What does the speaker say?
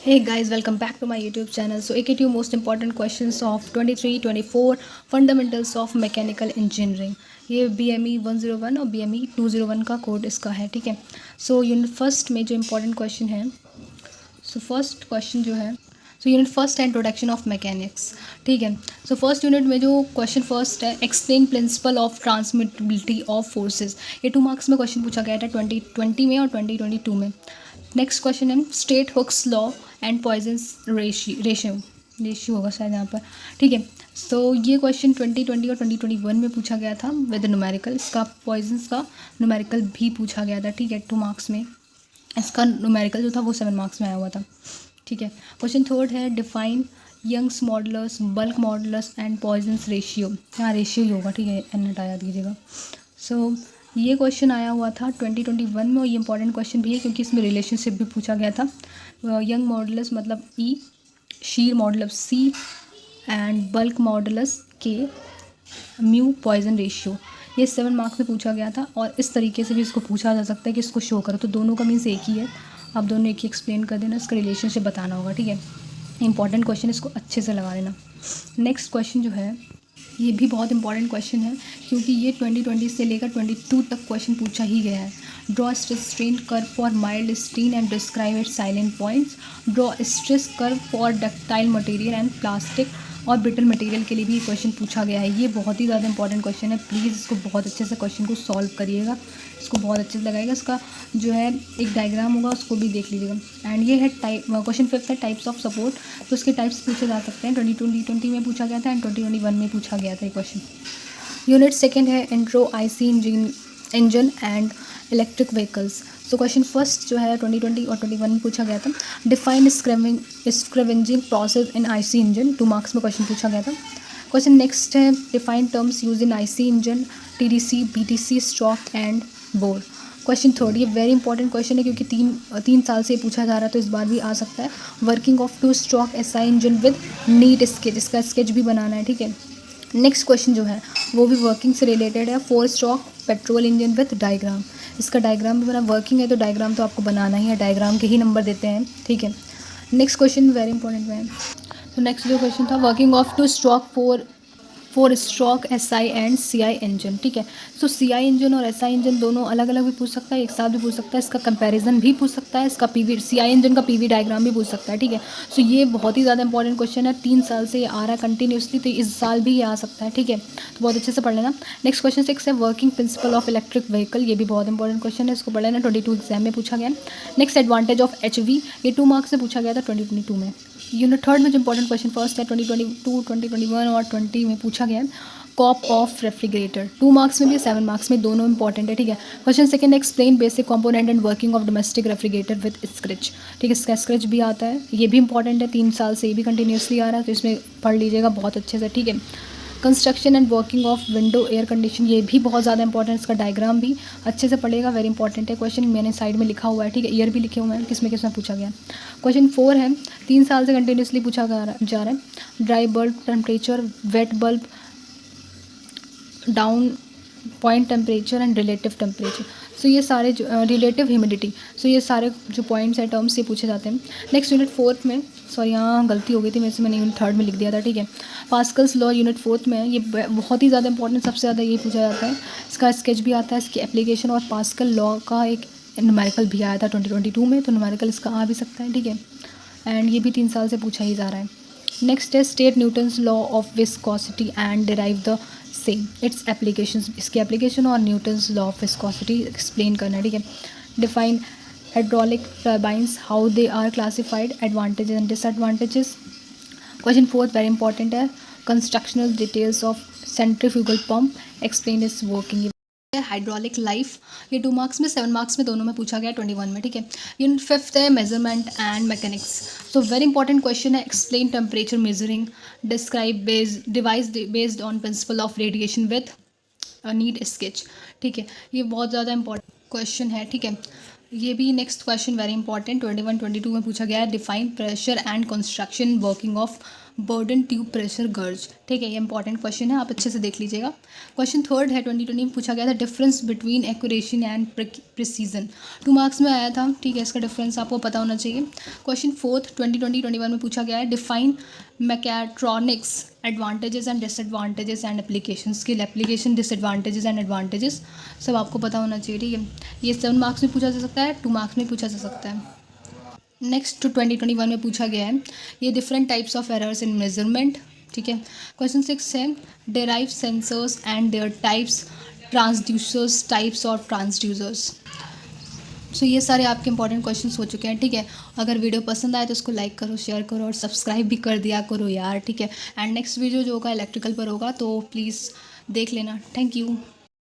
Hey guys, welcome back to my YouTube channel. So, AKTU most important questions of 23-24 fundamentals of mechanical engineering. ये BME 101 और BME 201 का code इसका है, ठीक है. सो यूनिट फर्स्ट में जो इम्पोर्टेंट क्वेश्चन है, सो फर्स्ट क्वेश्चन जो है, सो यूनिट फर्स्ट है इंट्रोडक्शन ऑफ मैकेनिक्स, ठीक है. सो फर्स्ट यूनिट में जो क्वेश्चन फर्स्ट है, explain principle of transmissibility of forces. ये 2 मार्क्स में क्वेश्चन पूछा गया था 2020 में और 2022 में. नेक्स्ट क्वेश्चन है state Hooke's law and Poisson's ratio होगा शायद यहाँ पर, ठीक है. सो ये क्वेश्चन 2020 और 2021 में पूछा गया था विद न्यूमेरिकल. इसका पॉइजन्स का न्यूमेरिकल भी पूछा गया था, ठीक है, 2 मार्क्स में. इसका न्यूमेरिकल जो था वो 7 मार्क्स में आया हुआ था, ठीक है. क्वेश्चन थर्ड है define Young's modulus, bulk modulus and Poisson's ratio. यहाँ रेशियो ही होगा, ठीक है, एन हटा दीजिएगा. सो ये क्वेश्चन आया हुआ था 2021 में और ये इंपॉर्टेंट क्वेश्चन भी है क्योंकि इसमें रिलेशनशिप भी पूछा गया था. यंग मॉडुलस मतलब E, shear modulus C and bulk modulus K, mu Poisson ratio. ये 7 मार्क्स में पूछा गया था और इस तरीके से भी इसको पूछा जा सकता है कि इसको शो करो. तो दोनों का मीन्स एक ही है, आप दोनों एक ही एक्सप्लेन कर देना, इसका रिलेशनशिप बताना होगा, ठीक है. इंपॉर्टेंट क्वेश्चन, इसको अच्छे से लगा लेना. नेक्स्ट क्वेश्चन जो है ये भी बहुत इंपॉर्टेंट क्वेश्चन है क्योंकि ये 2020 से लेकर 22 तक क्वेश्चन पूछा ही गया है. Draw stress strain curve for mild steel and describe it salient points. Draw stress curve for ductile material and plastic और ब्रिटल मटेरियल के लिए भी ये क्वेश्चन पूछा गया है. ये बहुत ही ज़्यादा इंपॉर्टेंट क्वेश्चन है. प्लीज़ इसको बहुत अच्छे से क्वेश्चन को सॉल्व करिएगा, इसको बहुत अच्छे से लगाइएगा. इसका जो है एक डायग्राम होगा उसको भी देख लीजिएगा. एंड ये है टाइप, क्वेश्चन फिफ्थ है टाइप्स ऑफ सपोर्ट. तो उसके टाइप्स पूछे जा सकते हैं. 2020 में पूछा गया था एंड 2021 में पूछा गया था ये क्वेश्चन. यूनिट सेकेंड है intro IC engine and electric vehicles. So question first जो है 2020 और 2021 में पूछा गया था. Define scavenging process in IC engine. 2 marks में क्वेश्चन पूछा गया था. क्वेश्चन नेक्स्ट है define terms use in IC engine, TDC, BDC, stroke and bore. Question third, ये वेरी इंपॉर्टेंट क्वेश्चन है क्योंकि तीन साल से पूछा जा रहा है तो इस बार भी आ सकता है. Working of 2 stroke SI engine with NEET sketch. इसका स्केच भी बनाना है, ठीक है. नेक्स्ट क्वेश्चन जो है वो भी वर्किंग से रिलेटेड है. 4 stroke petrol engine with diagram. इसका डायग्राम भी बना, वर्किंग है तो डायग्राम तो आपको बनाना ही है, डायग्राम के ही नंबर देते हैं, ठीक है. नेक्स्ट क्वेश्चन वेरी इंपॉर्टेंट है. तो नेक्स्ट जो क्वेश्चन था working of 2 stroke 4 stroke SI and CI engine, ठीक है. सो सीआई इंजन और एसआई इंजन दोनों अलग अलग भी पूछ सकता है, एक साथ भी पूछ सकता है. इसका कंपैरिजन भी पूछ सकता है, इसका पीवी सीआई इंजन का पीवी डायग्राम भी पूछ सकता है, ठीक है. सो ये बहुत ही ज़्यादा इंपॉर्टेंट क्वेश्चन है. 3 साल से ये आ रहा है कंटिन्यूसली, तो इस साल भी ये आ सकता है, ठीक है. तो बहुत अच्छे से पढ़ लेना. नेक्स्ट क्वेश्चन 6 है working principle of electric vehicle. ये भी बहुत इंपॉर्टेंट क्वेश्चन है, इसको पढ़ लेना. 22 एग्जाम में पूछा गया. Next advantage of HV. ये 2 मार्क्स से पूछा गया था 2022 में. यूनिट थर्ड में जो इंपॉर्टेंट क्वेश्चन फर्स्ट है 2022, 2021 और 20 में पूछा गया है कॉप ऑफ रेफ्रिजरेटर. 2 मार्क्स में भी 7 मार्क्स में दोनों इंपॉर्टेंट है, ठीक है. Question second explain basic component and working of domestic refrigerator with scratch, ठीक है. इसका स्क्रैच भी आता है, ये भी इंपॉर्टेंट है. 3 साल से ये भी कंटिन्यूसली आ रहा है तो इसमें पढ़ लीजिएगा बहुत अच्छे से, ठीक है. Construction and working of window air condition, ये भी बहुत ज़्यादा इंपॉर्टेंट. इसका डायग्राम भी अच्छे से पढ़ेगा, वेरी इंपॉर्टेंट है. क्वेश्चन मैंने साइड में लिखा हुआ है, ठीक है, ईयर भी लिखे हुए हैं किसमें किसमें पूछा गया. क्वेश्चन 4 है 3 साल से कंटिन्यूसली पूछा जा रहा है. Dry bulb temperature, wet bulb dew point temperature and relative temperature. So ये सारे जो रिलेटिव ह्यूमिडिटी, सो ये सारे जो पॉइंट्स हैं टर्म्स ये पूछे जाते हैं. नेक्स्ट यूनिट फोर्थ में, सॉरी यहाँ गलती हो गई थी मेरे से, मैंने यूनिट थर्ड में लिख दिया था, ठीक है. पास्कल्स लॉ यूनिट फोर्थ में, ये बहुत ही ज़्यादा इंपॉर्टेंट, सबसे ज़्यादा ये पूछा जाता है. इसका स्केच भी आता है, इसकी एप्लीकेशन और पास्कल लॉ का एक न्यूमेरिकल भी आया था 2022 में, तो न्यूमेरिकल इसका आ भी सकता है, ठीक है. एंड ये भी 3 साल से पूछा ही जा रहा है. नेक्स्ट है state Newton's law of viscosity and derive the same its applications. इसकी एप्लीकेशन और Newton's law of viscosity explain करना है, ठीक है. Define hydraulic turbines, how they are classified, advantages and disadvantages. Question fourth very important है constructional details of centrifugal pump, explain its working. Hydraulic lift, ये 2 marks में 7 marks में दोनों में पूछा गया 21 में, ठीक है. यूनिट फिफ्थ है measurement and mechanics. So very important question है explain temperature measuring, describe device based on principle of radiation with neat sketch, ठीक है. ये बहुत ज़्यादा इंपॉर्टेंट क्वेश्चन है, ठीक है. ये भी नेक्स्ट क्वेश्चन वेरी इंपॉर्टेंट 21-22 में पूछा गया है. Define pressure and construction working of burden tube pressure गर्ज। ठीक है, ये इंपॉर्टेंट क्वेश्चन है, आप अच्छे से देख लीजिएगा। क्वेश्चन थर्ड है 2020 में पूछा गया था, difference between accuracy and precision. 2 marks में आया था। ठीक है, इसका डिफरेंस आपको पता होना चाहिए। क्वेश्चन फोर्थ 2020-21 में पूछा गया है, define mechatronics advantages and disadvantages and application. Skill application, disadvantages and advantages सब आपको पता होना चाहिए। ठीक है, ये 7 मार्क्स में पूछा जा सकता है, 2 मार्क्स में पूछा जा सकता है। नेक्स्ट 2021 में पूछा गया है, ये different types of errors in measurement. ठीक है, क्वेश्चन 6 है, derive sensors and there types, transducers types और ट्रांसड्यूसर्स। सो ये सारे आपके इंपॉर्टेंट क्वेश्चंस हो चुके हैं। ठीक है, अगर वीडियो पसंद आए तो उसको लाइक करो, शेयर करो और सब्सक्राइब भी कर दिया करो यार। ठीक है, एंड नेक्स्ट वीडियो जो होगा इलेक्ट्रिकल पर होगा, तो प्लीज़ देख लेना। Thank you.